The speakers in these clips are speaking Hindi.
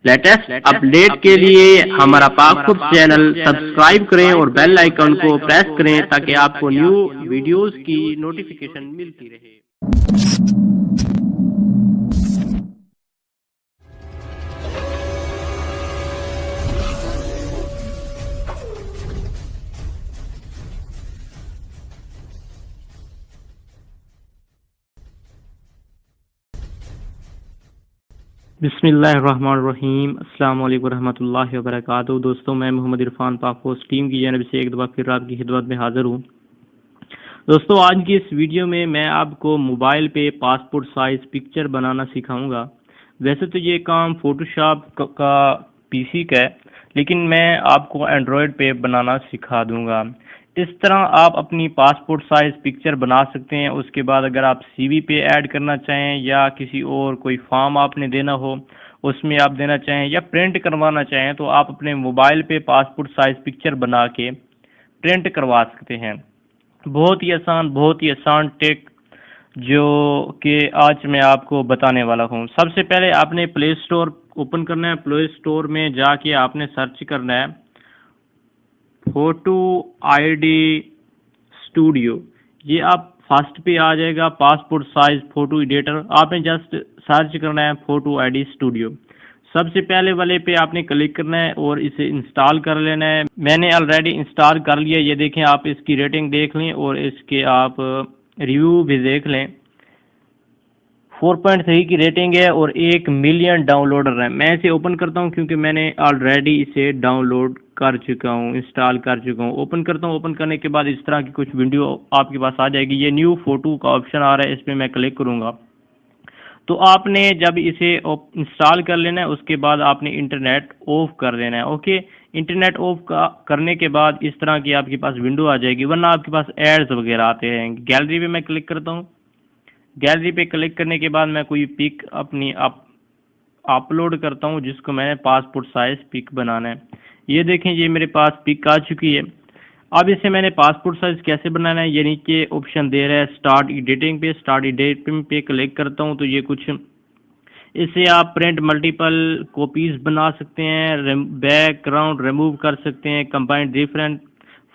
लेटेस्ट अपडेट के लिए हमारा पाकखुद चैनल सब्सक्राइब करें और बेल आइकन को प्रेस करें ताकि आपको न्यू वीडियोस की नोटिफिकेशन मिलती रहे। बिस्मिल्लाहिर्रहमानिर्रहीम, अस्सलाम वालेकुम रहमतुल्लाहि व बरकातुहू। दोस्तों, मैं मोहम्मद इरफान पाकपोस्ट टीम की जानिब से एक दफ़ा फिर आपकी खिदमत में हाज़िर हूँ। दोस्तों, आज की इस वीडियो में मैं आपको मोबाइल पे पासपोर्ट साइज़ पिक्चर बनाना सिखाऊंगा। वैसे तो ये काम फ़ोटोशॉप का पीसी का है, लेकिन मैं आपको एंड्रॉयड पे बनाना सिखा दूंगा। इस तरह आप अपनी पासपोर्ट साइज़ पिक्चर बना सकते हैं। उसके बाद अगर आप सीवी पे ऐड करना चाहें या किसी और कोई फॉर्म आपने देना हो उसमें आप देना चाहें या प्रिंट करवाना चाहें तो आप अपने मोबाइल पे पासपोर्ट साइज़ पिक्चर बना के प्रिंट करवा सकते हैं। बहुत ही आसान टेक जो कि आज मैं आपको बताने वाला हूँ। सबसे पहले आपने प्ले स्टोर ओपन करना है। प्ले स्टोर में जाके आपने सर्च करना है फोटो आईडी स्टूडियो। ये आप फर्स्ट पे आ जाएगा, पासपोर्ट साइज फोटो एडिटर। आपने जस्ट सर्च करना है फोटो आईडी स्टूडियो। सबसे पहले वाले पे आपने क्लिक करना है और इसे इंस्टॉल कर लेना है। मैंने ऑलरेडी इंस्टॉल कर लिया। ये देखें, आप इसकी रेटिंग देख लें और इसके आप रिव्यू भी देख लें। 4.3 की रेटिंग है और 1 मिलियन डाउनलोडर है। मैं इसे ओपन करता हूं क्योंकि मैंने ऑलरेडी इसे डाउनलोड कर चुका हूं, इंस्टॉल कर चुका हूं। ओपन करता हूं। ओपन करने के बाद इस तरह की कुछ विंडो आपके पास आ जाएगी। ये न्यू फोटो का ऑप्शन आ रहा है, इस पर मैं क्लिक करूंगा। तो आपने जब इसे इंस्टॉल कर लेना है उसके बाद आपने इंटरनेट ऑफ कर देना है। ओके, इंटरनेट ऑफ करने के बाद इस तरह की आपके पास विंडो आ जाएगी, वरना आपके पास एड्स वगैरह आते हैं। गैलरी पे मैं क्लिक करता हूँ। गैलरी पे क्लिक करने के बाद मैं कोई पिक अपनी अपलोड करता हूँ जिसको मैंने पासपोर्ट साइज पिक बनाना है। ये देखें, ये मेरे पास पिक आ चुकी है। अब इसे मैंने पासपोर्ट साइज कैसे बनाना है, ये नीचे ऑप्शन दे रहा है स्टार्ट एडिटिंग पे। स्टार्ट एडिटिंग पे क्लिक करता हूँ तो ये कुछ इससे आप प्रिंट मल्टीपल कॉपीज बना सकते हैं, बैकग्राउंड रिमूव कर सकते हैं, कंबाइन डिफरेंट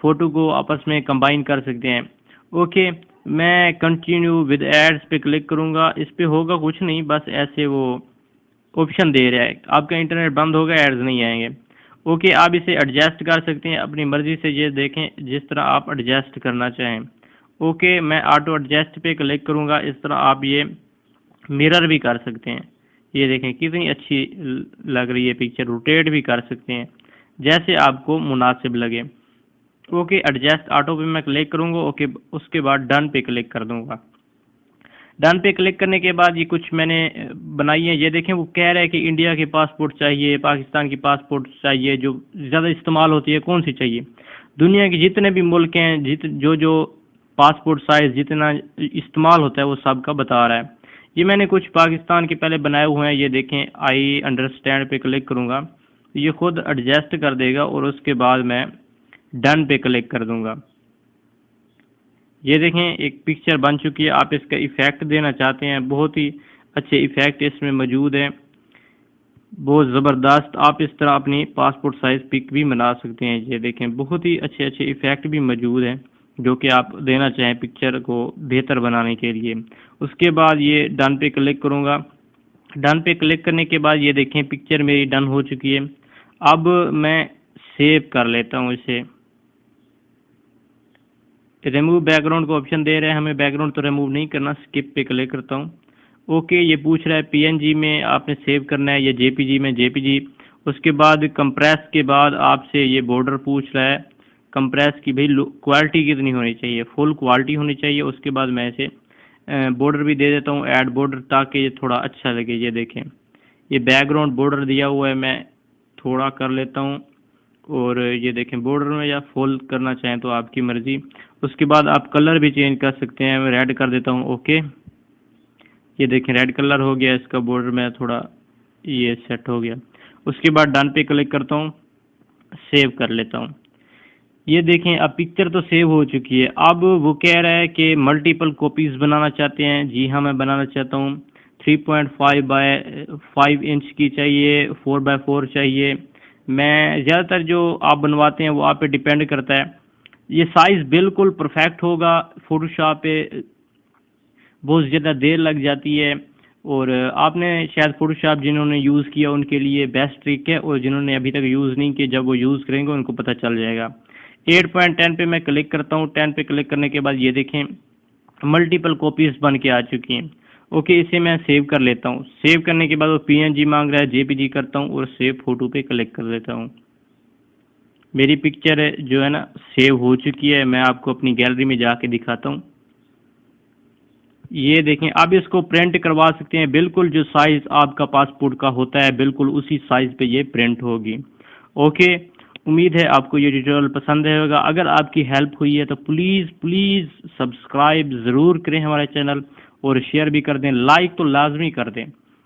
फोटो को आपस में कंबाइन कर सकते हैं। ओके, मैं कंटिन्यू विद एड्स पे क्लिक करूंगा। इस पे होगा कुछ नहीं, बस ऐसे वो ऑप्शन दे रहा है। आपका इंटरनेट बंद होगा, एड्स नहीं आएंगे। ओके, आप इसे एडजस्ट कर सकते हैं अपनी मर्जी से। ये देखें, जिस तरह आप एडजस्ट करना चाहें। ओके, मैं ऑटो एडजस्ट पे क्लिक करूंगा। इस तरह आप ये मिरर भी कर सकते हैं। ये देखें कितनी अच्छी लग रही है पिक्चर। रोटेट भी कर सकते हैं जैसे आपको मुनासिब लगे। ओके, एडजस्ट ऑटो पे मैं क्लिक करूंगा। ओके, उसके बाद डन पे क्लिक कर दूंगा। डन पे क्लिक करने के बाद ये कुछ मैंने बनाई है। ये देखें, वो कह रहा है कि इंडिया की पासपोर्ट चाहिए, पाकिस्तान की पासपोर्ट चाहिए, जो ज़्यादा इस्तेमाल होती है कौन सी चाहिए। दुनिया के जितने भी मुल्क हैं, जो जो पासपोर्ट साइज जितना इस्तेमाल होता है वो सब का बता रहा है। ये मैंने कुछ पाकिस्तान के पहले बनाए हुए हैं। ये देखें, आई अंडरस्टैंड पे क्लिक करूँगा, ये खुद एडजस्ट कर देगा और उसके बाद मैं डन पे क्लिक कर दूंगा। ये देखें, एक पिक्चर बन चुकी है। आप इसका इफ़ेक्ट देना चाहते हैं, बहुत ही अच्छे इफ़ेक्ट इसमें मौजूद हैं, बहुत ज़बरदस्त। आप इस तरह अपनी पासपोर्ट साइज़ पिक भी बना सकते हैं। ये देखें, बहुत ही अच्छे अच्छे इफ़ेक्ट भी मौजूद हैं जो कि आप देना चाहें पिक्चर को बेहतर बनाने के लिए। उसके बाद ये डन पे क्लिक करूँगा। डन पे क्लिक करने के बाद ये देखें, पिक्चर मेरी डन हो चुकी है। अब मैं सेव कर लेता हूँ इसे। रिमूव बैकग्राउंड का ऑप्शन दे रहे हैं, हमें बैकग्राउंड तो रिमूव नहीं करना। स्किप पे क्लिक करता हूँ। ओके, ये पूछ रहा है पीएनजी में आपने सेव करना है या जेपीजी में। जेपीजी। उसके बाद कंप्रेस के बाद आपसे ये बॉर्डर पूछ रहा है कंप्रेस की, भाई क्वालिटी कितनी होनी चाहिए, फुल क्वालिटी होनी चाहिए। उसके बाद मैं इसे बॉर्डर भी दे देता हूँ, ऐड बॉर्डर, ताकि ये थोड़ा अच्छा लगे। ये देखें, ये बैकग्राउंड बॉर्डर दिया हुआ है, मैं थोड़ा कर लेता हूँ। और ये देखें, बॉर्डर में या फुल करना चाहें तो आपकी मर्ज़ी। उसके बाद आप कलर भी चेंज कर सकते हैं। मैं रेड कर देता हूँ। ओके, ये देखें रेड कलर हो गया इसका बॉर्डर में, थोड़ा ये सेट हो गया। उसके बाद डन पे क्लिक करता हूँ, सेव कर लेता हूँ। ये देखें, अब पिक्चर तो सेव हो चुकी है। अब वो कह रहा है कि मल्टीपल कॉपीज़ बनाना चाहते हैं। जी हाँ, मैं बनाना चाहता हूँ। 3.5 बाय 5 इंच की चाहिए, 4x4 चाहिए। मैं ज़्यादातर जो आप बनवाते हैं वो आप पे डिपेंड करता है। ये साइज़ बिल्कुल परफेक्ट होगा। फ़ोटोशॉप पे बहुत ज़्यादा देर लग जाती है, और आपने शायद फ़ोटोशॉप जिन्होंने यूज़ किया उनके लिए बेस्ट ट्रिक है, और जिन्होंने अभी तक यूज़ नहीं किया जब वो यूज़ करेंगे उनको पता चल जाएगा। 8.10 पे मैं क्लिक करता हूँ। 10 पे क्लिक करने के बाद ये देखें मल्टीपल कॉपीज़ बन के आ चुकी हैं। ओके, इसे मैं सेव कर लेता हूँ। सेव करने के बाद वो PNG मांग रहा है, JPG करता हूँ और सेव फ़ोटो पे क्लिक कर देता हूँ। मेरी पिक्चर जो है ना सेव हो चुकी है। मैं आपको अपनी गैलरी में जाके दिखाता हूँ। ये देखें, आप इसको प्रिंट करवा सकते हैं। बिल्कुल जो साइज़ आपका पासपोर्ट का होता है बिल्कुल उसी साइज़ पे ये प्रिंट होगी। ओके, उम्मीद है आपको ये ट्यूटोरियल पसंद आएगा। अगर आपकी हेल्प हुई है तो प्लीज़ प्लीज़ सब्सक्राइब ज़रूर करें हमारे चैनल, और शेयर भी कर दें, लाइक तो लाजमी कर दें।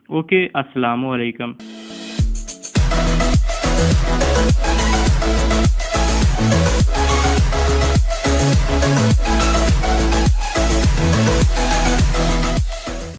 ओके, अस्सलाम वालेकुम।